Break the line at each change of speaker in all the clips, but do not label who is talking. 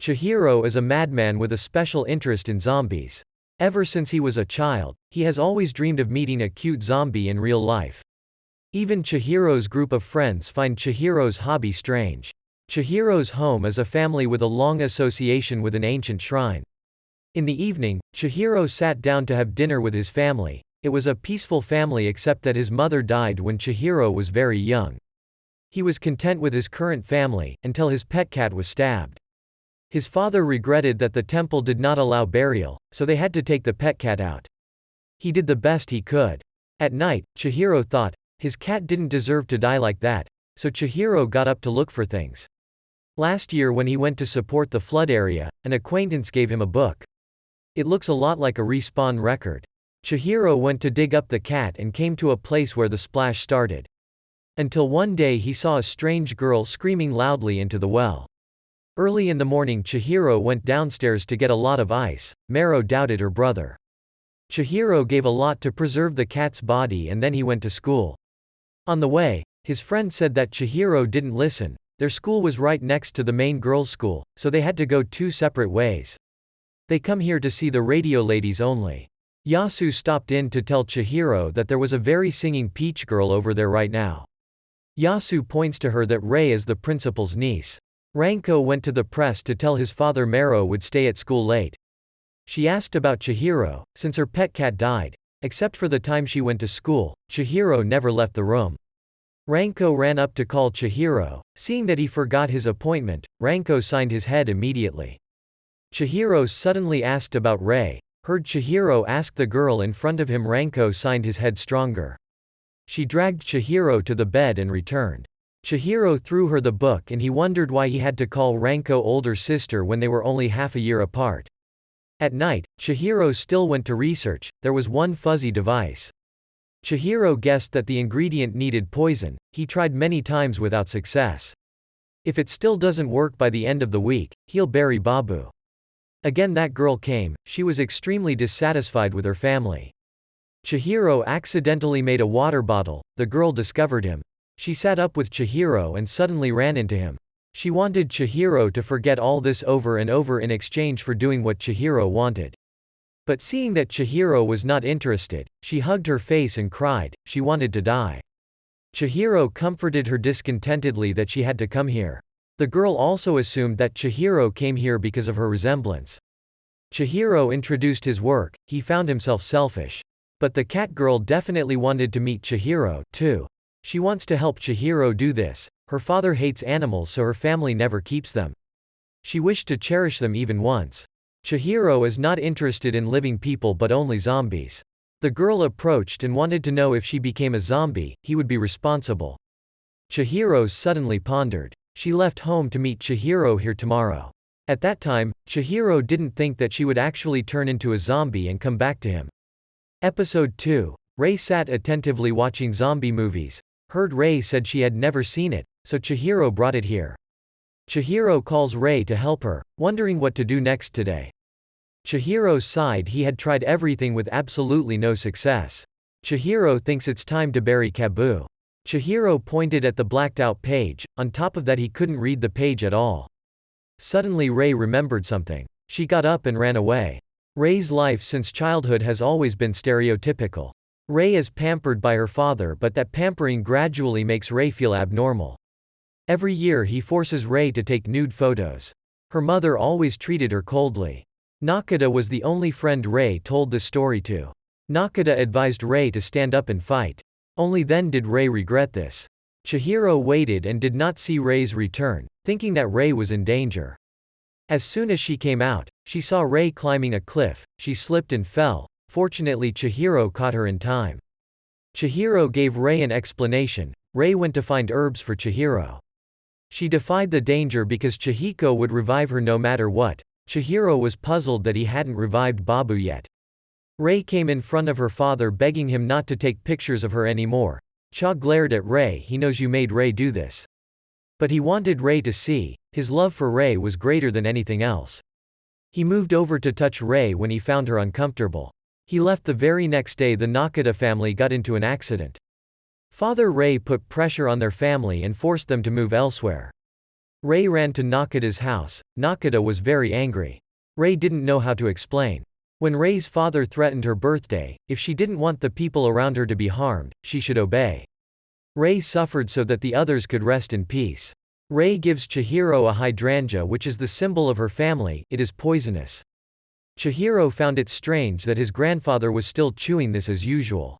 Chihiro is a madman with a special interest in zombies. Ever since he was a child, he has always dreamed of meeting a cute zombie in real life. Even Chihiro's group of friends find Chihiro's hobby strange. Chihiro's home is a family with a long association with an ancient shrine. In the evening, Chihiro sat down to have dinner with his family. It was a peaceful family except that his mother died when Chihiro was very young. He was content with his current family, until his pet cat was stabbed. His father regretted that the temple did not allow burial, so they had to take the pet cat out. He did the best he could. At night, Chihiro thought, his cat didn't deserve to die like that, so Chihiro got up to look for things. Last year when he went to support the flood area, an acquaintance gave him a book. It looks a lot like a respawn record. Chihiro went to dig up the cat and came to a place where the splash started. Until one day he saw a strange girl screaming loudly into the well. Early in the morning Chihiro went downstairs to get a lot of ice. Maro doubted her brother. Chihiro gave a lot to preserve the cat's body and then he went to school. On the way, his friend said that Chihiro didn't listen. Their school was right next to the main girls' school, so they had to go two separate ways. They come here to see the radio ladies only. Yasu stopped in to tell Chihiro that there was a very singing peach girl over there right now. Yasu points to her that Rei is the principal's niece. Ranko went to the press to tell his father Maro would stay at school late. She asked about Chihiro, since her pet cat died. Except for the time she went to school, Chihiro never left the room. Ranko ran up to call Chihiro. Seeing that he forgot his appointment, Ranko signed his head immediately. Chihiro suddenly asked about Rei. Heard Chihiro ask the girl in front of him. Ranko signed his head stronger. She dragged Chihiro to the bed and returned. Chihiro threw her the book and he wondered why he had to call Ranko older sister when they were only half a year apart. At night, Chihiro still went to research. There was one fuzzy device. Chihiro guessed that the ingredient needed poison. He tried many times without success. If it still doesn't work by the end of the week, he'll bury Babu. Again that girl came. She was extremely dissatisfied with her family. Chihiro accidentally made a water bottle. The girl discovered him. She sat up with Chihiro and suddenly ran into him. She wanted Chihiro to forget all this over and over in exchange for doing what Chihiro wanted. But seeing that Chihiro was not interested, she hugged her face and cried. She wanted to die. Chihiro comforted her discontentedly that she had to come here. The girl also assumed that Chihiro came here because of her resemblance. Chihiro introduced his work. He found himself selfish. But the cat girl definitely wanted to meet Chihiro, too. She wants to help Chihiro do this. Her father hates animals so her family never keeps them. She wished to cherish them even once. Chihiro is not interested in living people but only zombies. The girl approached and wanted to know if she became a zombie, he would be responsible. Chihiro suddenly pondered. She left home to meet Chihiro here tomorrow. At that time, Chihiro didn't think that she would actually turn into a zombie and come back to him. Episode 2. Rei sat attentively watching zombie movies. Heard Rei said she had never seen it, so Chihiro brought it here. Chihiro calls Rei to help her, wondering what to do next today. Chihiro sighed. He had tried everything with absolutely no success. Chihiro thinks it's time to bury Kabu. Chihiro pointed at the blacked out page. On top of that he couldn't read the page at all. Suddenly Rei remembered something. She got up and ran away. Rei's life since childhood has always been stereotypical. Rei is pampered by her father but that pampering gradually makes Rei feel abnormal. Every year he forces Rei to take nude photos. Her mother always treated her coldly. Nakada was the only friend Rei told this story to. Nakada advised Rei to stand up and fight. Only then did Rei regret this. Chihiro waited and did not see Rei's return, thinking that Rei was in danger. As soon as she came out, she saw Rei climbing a cliff. She slipped and fell. Fortunately Chihiro caught her in time. Chihiro gave Rei an explanation. Rei went to find herbs for Chihiro. She defied the danger because Chihiko would revive her no matter what. Chihiro was puzzled that he hadn't revived Babu yet. Rei came in front of her father begging him not to take pictures of her anymore. Cha glared at Rei. He knows you made Rei do this. But he wanted Rei to see. His love for Rei was greater than anything else. He moved over to touch Rei when he found her uncomfortable. He left the very next day. The Nakada family got into an accident. Father Rei put pressure on their family and forced them to move elsewhere. Rei ran to Nakata's house. Nakata was very angry. Rei didn't know how to explain. When Rei's father threatened her birthday, if she didn't want the people around her to be harmed, she should obey. Rei suffered so that the others could rest in peace. Rei gives Chihiro a hydrangea, which is the symbol of her family. It is poisonous. Chihiro found it strange that his grandfather was still chewing this as usual.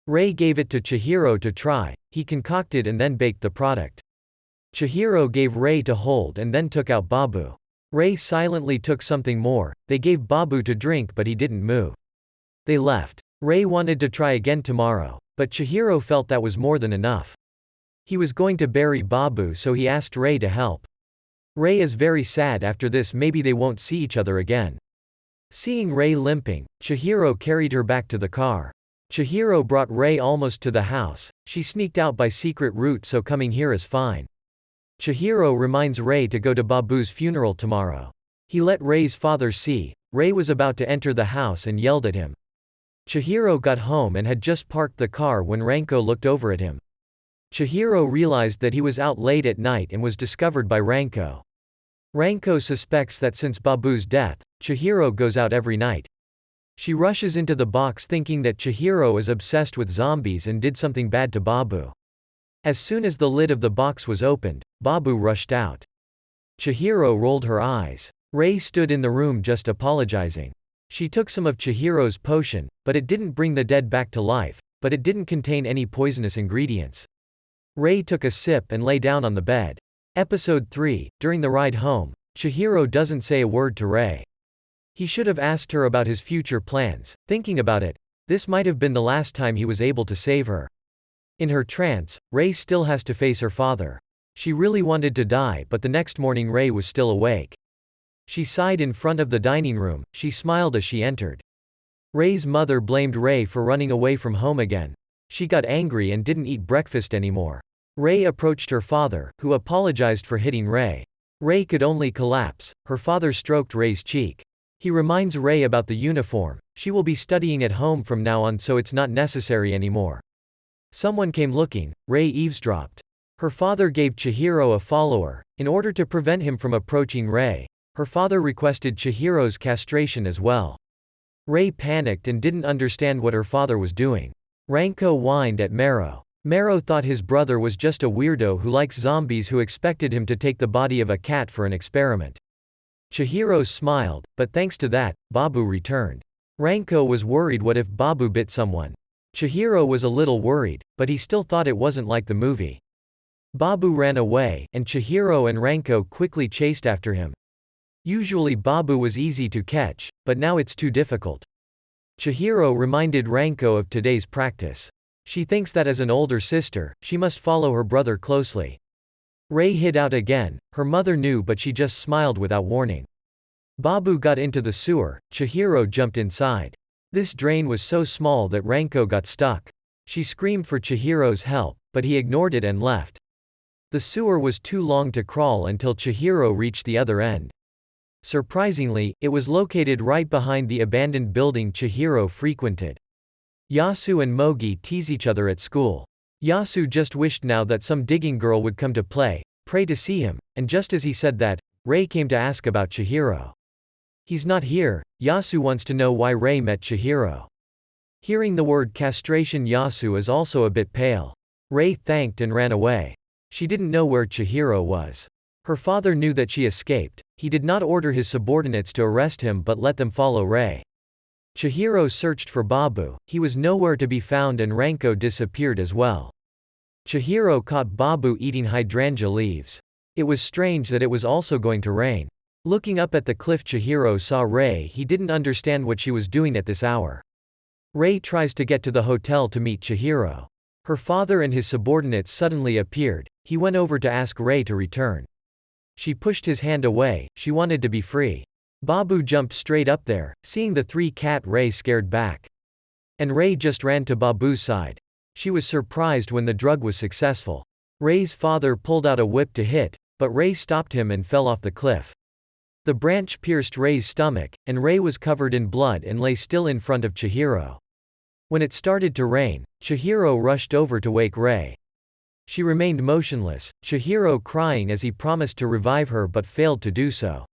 Rei gave it to Chihiro to try. He concocted and then baked the product. Chihiro gave Rei to hold and then took out Babu. Rei silently took something more. They gave Babu to drink, but he didn't move. They left. Rei wanted to try again tomorrow, but Chihiro felt that was more than enough. He was going to bury Babu, so he asked Rei to help. Rei is very sad after this. Maybe they won't see each other again. Seeing Rei limping, Chihiro carried her back to the car. Chihiro brought Rei almost to the house. She sneaked out by secret route, so coming here is fine. Chihiro reminds Rei to go to Babu's funeral tomorrow. He let Rei's father see. Rei was about to enter the house and yelled at him. Chihiro got home and had just parked the car when Ranko looked over at him. Chihiro realized that he was out late at night and was discovered by Ranko. Ranko suspects that since Babu's death, Chihiro goes out every night. She rushes into the box thinking that Chihiro is obsessed with zombies and did something bad to Babu. As soon as the lid of the box was opened, Babu rushed out. Chihiro rolled her eyes. Rei stood in the room just apologizing. She took some of Chihiro's potion, but it didn't bring the dead back to life, but it didn't contain any poisonous ingredients. Rei took a sip and lay down on the bed. Episode 3, during the ride home, Chihiro doesn't say a word to Rei. He should have asked her about his future plans. Thinking about it, this might have been the last time he was able to save her. In her trance, Rei still has to face her father. She really wanted to die, but the next morning Rei was still awake. She sighed in front of the dining room. She smiled as she entered. Rei's mother blamed Rei for running away from home again. She got angry and didn't eat breakfast anymore. Rei approached her father, who apologized for hitting Rei. Rei could only collapse. Her father stroked Rei's cheek. He reminds Rei about the uniform. She will be studying at home from now on, so it's not necessary anymore. Someone came looking. Rei eavesdropped. Her father gave Chihiro a follower. In order to prevent him from approaching Rei, her father requested Chihiro's castration as well. Rei panicked and didn't understand what her father was doing. Ranko whined at Mero. Mero thought his brother was just a weirdo who likes zombies, who expected him to take the body of a cat for an experiment. Chihiro smiled, but thanks to that, Babu returned. Ranko was worried, what if Babu bit someone? Chihiro was a little worried, but he still thought it wasn't like the movie. Babu ran away, and Chihiro and Ranko quickly chased after him. Usually Babu was easy to catch, but now it's too difficult. Chihiro reminded Ranko of today's practice. She thinks that as an older sister, she must follow her brother closely. Rei hid out again. Her mother knew, but she just smiled without warning. Babu got into the sewer. Chihiro jumped inside. This drain was so small that Ranko got stuck. She screamed for Chihiro's help, but he ignored it and left. The sewer was too long to crawl until Chihiro reached the other end. Surprisingly, it was located right behind the abandoned building Chihiro frequented. Yasu and Mogi tease each other at school. Yasu just wished now that some digging girl would come to pray to see him, and just as he said that, Rei came to ask about Chihiro. He's not here. Yasu wants to know why Rei met Chihiro. Hearing the word castration, Yasu is also a bit pale. Rei thanked and ran away. She didn't know where Chihiro was. Her father knew that she escaped. He did not order his subordinates to arrest him but let them follow Rei. Chihiro searched for Babu. He was nowhere to be found, and Ranko disappeared as well. Chihiro caught Babu eating hydrangea leaves. It was strange that it was also going to rain. Looking up at the cliff, Chihiro saw Rei. He didn't understand what she was doing at this hour. Rei tries to get to the hotel to meet Chihiro. Her father and his subordinates suddenly appeared. He went over to ask Rei to return. She pushed his hand away. She wanted to be free. Babu jumped straight up there. Seeing the three-cat, Rei scared back. And Rei just ran to Babu's side. She was surprised when the drug was successful. Rei's father pulled out a whip to hit, but Rei stopped him and fell off the cliff. The branch pierced Rei's stomach, and Rei was covered in blood and lay still in front of Chihiro. When it started to rain, Chihiro rushed over to wake Rei. She remained motionless, Chihiro crying as he promised to revive her but failed to do so.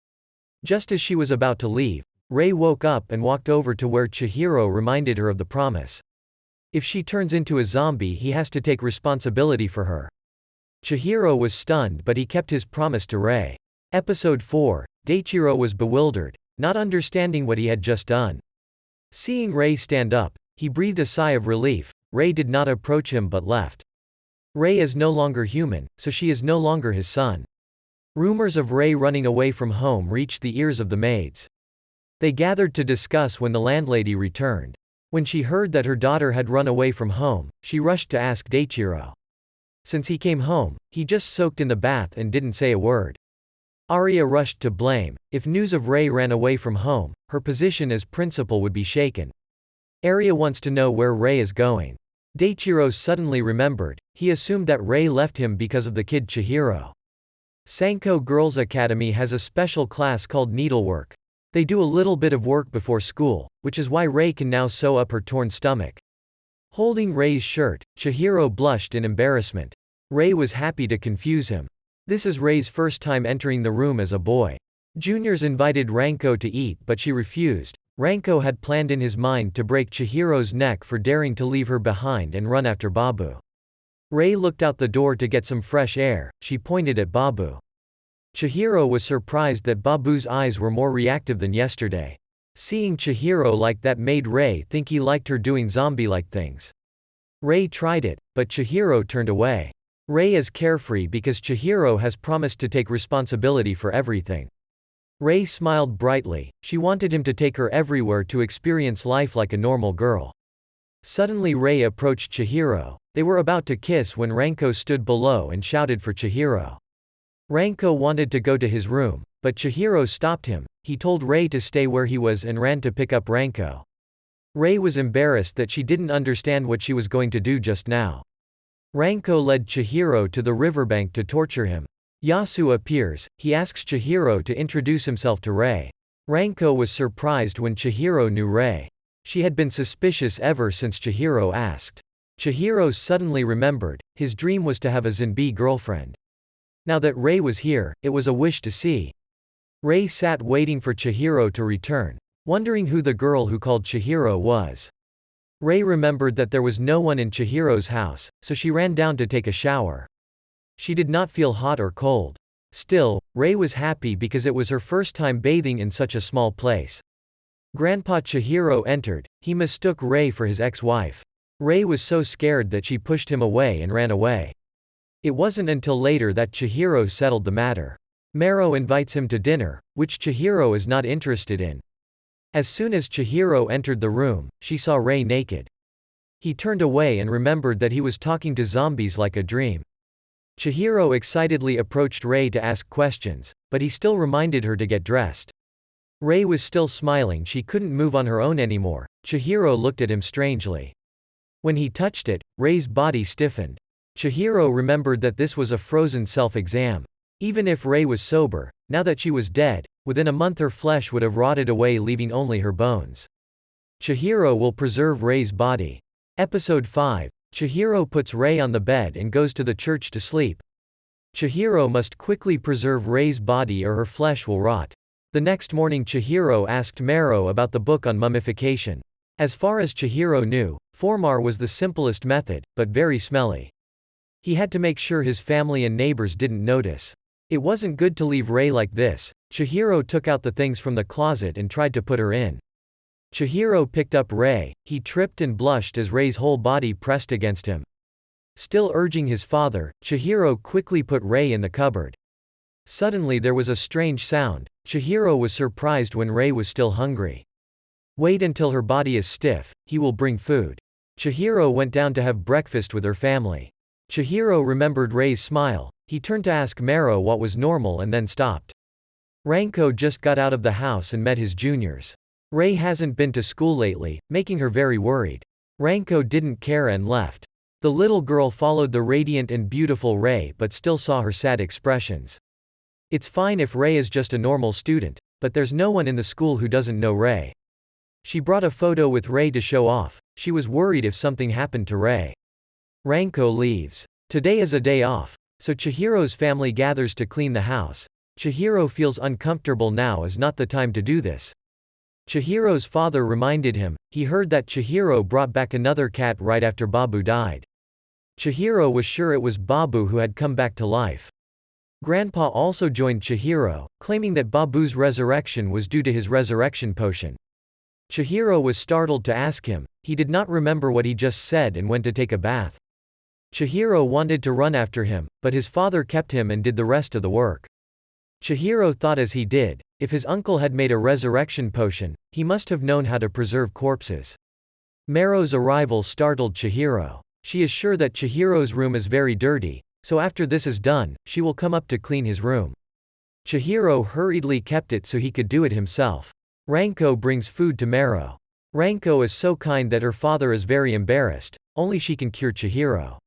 Just as she was about to leave, Rei woke up and walked over to where Chihiro reminded her of the promise. If she turns into a zombie, he has to take responsibility for her. Chihiro was stunned, but he kept his promise to Rei. Episode 4, Daichiro was bewildered, not understanding what he had just done. Seeing Rei stand up, he breathed a sigh of relief. Rei did not approach him but left. Rei is no longer human, so she is no longer his son. Rumors of Rei running away from home reached the ears of the maids. They gathered to discuss when the landlady returned. When she heard that her daughter had run away from home, she rushed to ask Daichiro. Since he came home, he just soaked in the bath and didn't say a word. Arya rushed to blame. If news of Rei ran away from home, her position as principal would be shaken. Arya wants to know where Rei is going. Daichiro suddenly remembered. He assumed that Rei left him because of the kid Chihiro. Sanko Girls Academy has a special class called needlework. They do a little bit of work before school, which is why Rei can now sew up her torn stomach. Holding Rei's shirt, Chihiro blushed in embarrassment. Rei was happy to confuse him. This is Rei's first time entering the room as a boy. Juniors invited Ranko to eat but she refused. Ranko had planned in his mind to break Chihiro's neck for daring to leave her behind and run after Babu. Rei looked out the door to get some fresh air. She pointed at Babu. Chihiro was surprised that Babu's eyes were more reactive than yesterday. Seeing Chihiro like that made Rei think he liked her doing zombie-like things. Rei tried it, but Chihiro turned away. Rei is carefree because Chihiro has promised to take responsibility for everything. Rei smiled brightly. She wanted him to take her everywhere to experience life like a normal girl. Suddenly Rei approached Chihiro. They were about to kiss when Ranko stood below and shouted for Chihiro. Ranko wanted to go to his room, but Chihiro stopped him. He told Rei to stay where he was and ran to pick up Ranko. Rei was embarrassed that she didn't understand what she was going to do just now. Ranko led Chihiro to the riverbank to torture him. Yasu appears. He asks Chihiro to introduce himself to Rei. Ranko was surprised when Chihiro knew Rei. She had been suspicious ever since Chihiro asked. Chihiro suddenly remembered. His dream was to have a Zenbi girlfriend. Now that Rei was here, it was a wish to see. Rei sat waiting for Chihiro to return, wondering who the girl who called Chihiro was. Rei remembered that there was no one in Chihiro's house, so she ran down to take a shower. She did not feel hot or cold. Still, Rei was happy because it was her first time bathing in such a small place. Grandpa Chihiro entered. He mistook Rei for his ex-wife. Rei was so scared that she pushed him away and ran away. It wasn't until later that Chihiro settled the matter. Maro invites him to dinner, which Chihiro is not interested in. As soon as Chihiro entered the room, she saw Rei naked. He turned away and remembered that he was talking to zombies like a dream. Chihiro excitedly approached Rei to ask questions, but he still reminded her to get dressed. Rei was still smiling. She couldn't move on her own anymore. Chihiro looked at him strangely. When he touched it, Rei's body stiffened. Chihiro remembered that this was a frozen self-exam. Even if Rei was sober, now that she was dead, within a month her flesh would have rotted away leaving only her bones. Chihiro will preserve Rei's body. Episode 5. Chihiro puts Rei on the bed and goes to the church to sleep. Chihiro must quickly preserve Rei's body or her flesh will rot. The next morning Chihiro asked Maro about the book on mummification. As far as Chihiro knew, Formar was the simplest method, but very smelly. He had to make sure his family and neighbors didn't notice. It wasn't good to leave Rei like this. Chihiro took out the things from the closet and tried to put her in. Chihiro picked up Rei. He tripped and blushed as Rei's whole body pressed against him. Still urging his father, Chihiro quickly put Rei in the cupboard. Suddenly there was a strange sound. Chihiro was surprised when Rei was still hungry. Wait until her body is stiff, he will bring food. Chihiro went down to have breakfast with her family. Chihiro remembered Rei's smile. He turned to ask Maro what was normal and then stopped. Ranko just got out of the house and met his juniors. Rei hasn't been to school lately, making her very worried. Ranko didn't care and left. The little girl followed the radiant and beautiful Rei but still saw her sad expressions. It's fine if Rei is just a normal student, but there's no one in the school who doesn't know Rei. She brought a photo with Rei to show off. She was worried if something happened to Rei. Ranko leaves. Today is a day off, so Chihiro's family gathers to clean the house. Chihiro feels uncomfortable now is not the time to do this. Chihiro's father reminded him, he heard that Chihiro brought back another cat right after Babu died. Chihiro was sure it was Babu who had come back to life. Grandpa also joined Chihiro, claiming that Babu's resurrection was due to his resurrection potion. Chihiro was startled to ask him, he did not remember what he just said and went to take a bath. Chihiro wanted to run after him, but his father kept him and did the rest of the work. Chihiro thought as he did, if his uncle had made a resurrection potion, he must have known how to preserve corpses. Mero's arrival startled Chihiro. She is sure that Chihiro's room is very dirty, so after this is done, she will come up to clean his room. Chihiro hurriedly kept it so he could do it himself. Ranko brings food to Mero. Ranko is so kind that her father is very embarrassed, only she can cure Chihiro.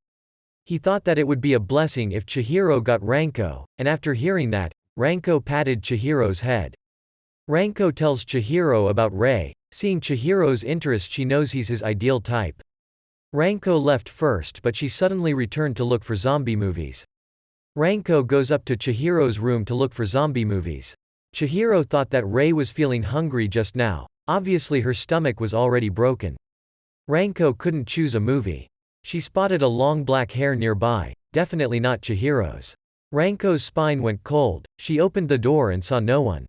He thought that it would be a blessing if Chihiro got Ranko, and after hearing that, Ranko patted Chihiro's head. Ranko tells Chihiro about Rei. Seeing Chihiro's interest, she knows he's his ideal type. Ranko left first, but she suddenly returned to look for zombie movies. Ranko goes up to Chihiro's room to look for zombie movies. Chihiro thought that Rei was feeling hungry just now. Obviously her stomach was already broken. Ranko couldn't choose a movie. She spotted a long black hair nearby, definitely not Chihiro's. Ranko's spine went cold. She opened the door and saw no one.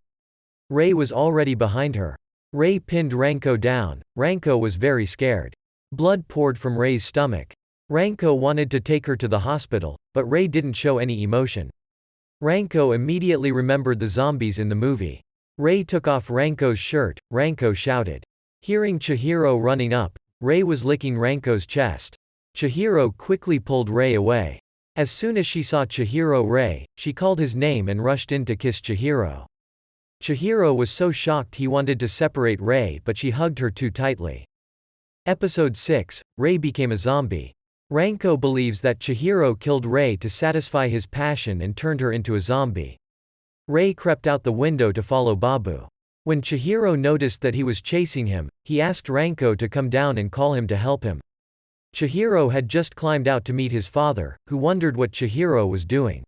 Rei was already behind her. Rei pinned Ranko down. Ranko was very scared. Blood poured from Rei's stomach. Ranko wanted to take her to the hospital, but Rei didn't show any emotion. Ranko immediately remembered the zombies in the movie. Rei took off Ranko's shirt. Ranko shouted. Hearing Chihiro running up, Rei was licking Ranko's chest. Chihiro quickly pulled Rei away. As soon as she saw Chihiro Rei, she called his name and rushed in to kiss Chihiro. Chihiro was so shocked he wanted to separate Rei, but she hugged her too tightly. Episode 6, Rei became a zombie. Ranko believes that Chihiro killed Rei to satisfy his passion and turned her into a zombie. Rei crept out the window to follow Babu. When Chihiro noticed that he was chasing him, he asked Ranko to come down and call him to help him. Chihiro had just climbed out to meet his father, who wondered what Chihiro was doing.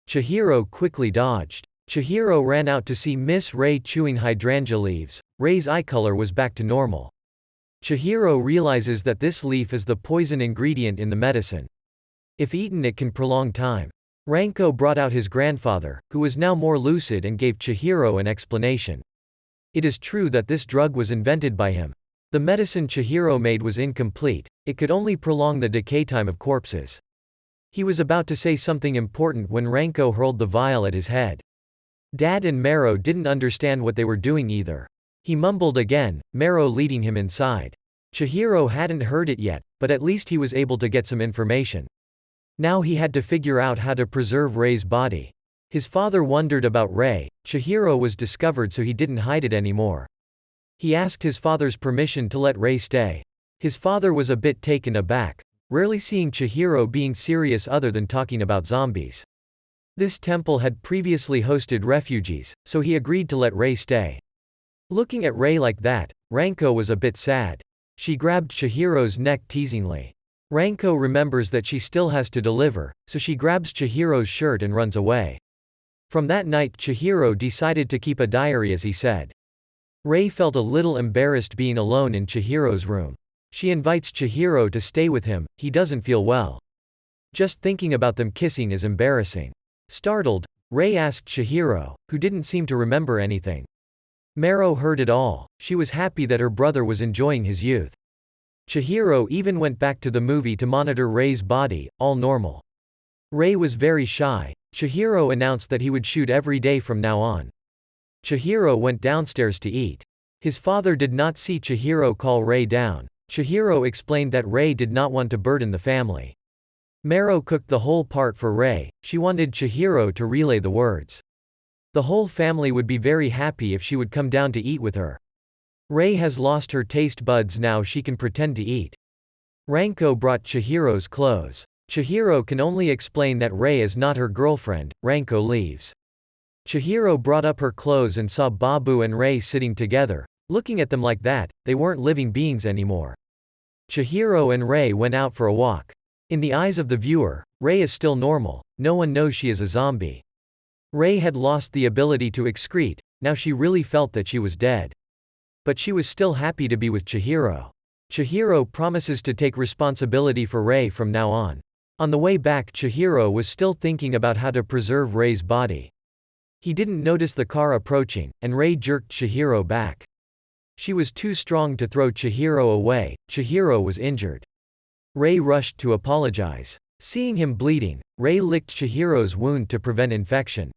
Chihiro quickly dodged. Chihiro ran out to see Miss Rei chewing hydrangea leaves. Rei's eye color was back to normal. Chihiro realizes that this leaf is the poison ingredient in the medicine. If eaten, it can prolong time. Ranko brought out his grandfather, who was now more lucid, and gave Chihiro an explanation. It is true that this drug was invented by him. The medicine Chihiro made was incomplete. It could only prolong the decay time of corpses. He was about to say something important when Ranko hurled the vial at his head. Dad and Mero didn't understand what they were doing either. He mumbled again, Mero leading him inside. Chihiro hadn't heard it yet, but at least he was able to get some information. Now he had to figure out how to preserve Rei's body. His father wondered about Rei. Chihiro was discovered, so he didn't hide it anymore. He asked his father's permission to let Rei stay. His father was a bit taken aback, rarely seeing Chihiro being serious other than talking about zombies. This temple had previously hosted refugees, so he agreed to let Rei stay. Looking at Rei like that, Ranko was a bit sad. She grabbed Chihiro's neck teasingly. Ranko remembers that she still has to deliver, so she grabs Chihiro's shirt and runs away. From that night, Chihiro decided to keep a diary, as he said. Rei felt a little embarrassed being alone in Chihiro's room. She invites Chihiro to stay with him. He doesn't feel well. Just thinking about them kissing is embarrassing. Startled, Rei asked Chihiro, who didn't seem to remember anything. Mero heard it all. She was happy that her brother was enjoying his youth. Chihiro even went back to the movie to monitor Rei's body, all normal. Rei was very shy. Chihiro announced that he would shoot every day from now on. Chihiro went downstairs to eat. His father did not see Chihiro call Rei down. Chihiro explained that Rei did not want to burden the family. Mero cooked the whole part for Rei. She wanted Chihiro to relay the words. The whole family would be very happy if she would come down to eat with her. Rei has lost her taste buds, now she can pretend to eat. Ranko brought Chihiro's clothes. Chihiro can only explain that Rei is not her girlfriend. Ranko leaves. Chihiro brought up her clothes and saw Babu and Rei sitting together. Looking at them like that, they weren't living beings anymore. Chihiro and Rei went out for a walk. In the eyes of the viewer, Rei is still normal, no one knows she is a zombie. Rei had lost the ability to excrete, now she really felt that she was dead. But she was still happy to be with Chihiro. Chihiro promises to take responsibility for Rei from now on. On the way back, Chihiro was still thinking about how to preserve Rei's body. He didn't notice the car approaching, and Rei jerked Chihiro back. She was too strong to throw Chihiro away. Chihiro was injured. Rei rushed to apologize. Seeing him bleeding, Rei licked Chihiro's wound to prevent infection.